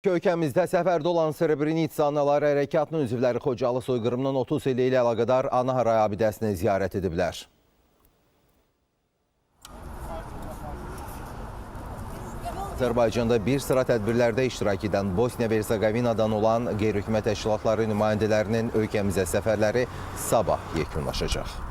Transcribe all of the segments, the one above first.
Ölkəmizdə səfərdə olan Srebrenitsa Anaları Hərəkatının üzvləri Xocalı soyqırımının 30 ili ilə əlaqədar Ana Haray abidəsini ziyarət ediblər. Azərbaycanda bir sıra tədbirlərdə iştirak edən Bosniya və Hersegovinadan olan qeyri-hökumət təşkilatları nümayəndələrinin ölkəmizə səfərləri sabah yekunlaşacaq.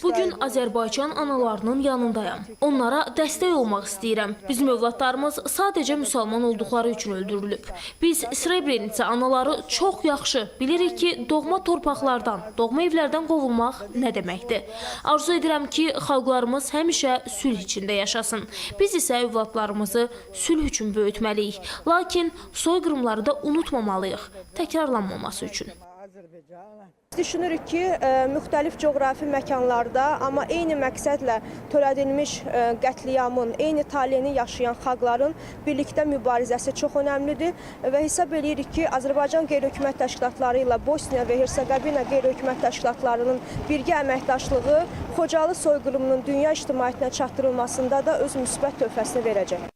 Bugün Azərbaycan analarının yanındayam. Onlara dəstək olmaq istəyirəm. Bizim övladlarımız sadəcə müsəlman olduqları üçün öldürülüb. Biz Srebrenitsa anaları çox yaxşı bilirik ki, doğma torpaqlardan, doğma evlərdən qovulmaq nə deməkdir. Arzu edirəm ki, xalqlarımız həmişə sülh içində yaşasın. Biz isə övladlarımızı sülh üçün böyütməliyik. Lakin soyqırımları da unutmamalıyıq, təkrarlanmaması üçün. Düşünürük ki, müxtəlif coğrafi məkanlarda, amma eyni məqsədlə törədilmiş qətliamın, eyni taleyini yaşayan xalqların birlikdə mübarizəsi çox önəmlidir və hesab edirik ki, Azərbaycan qeyri-hökumət təşkilatları ilə Bosniya və Hersegovina qeyri-hökumət təşkilatlarının birgə əməkdaşlığı Xocalı soyqırımının dünya ictimaiyyətinə çatdırılmasında da öz müsbət töhfəsini verəcək.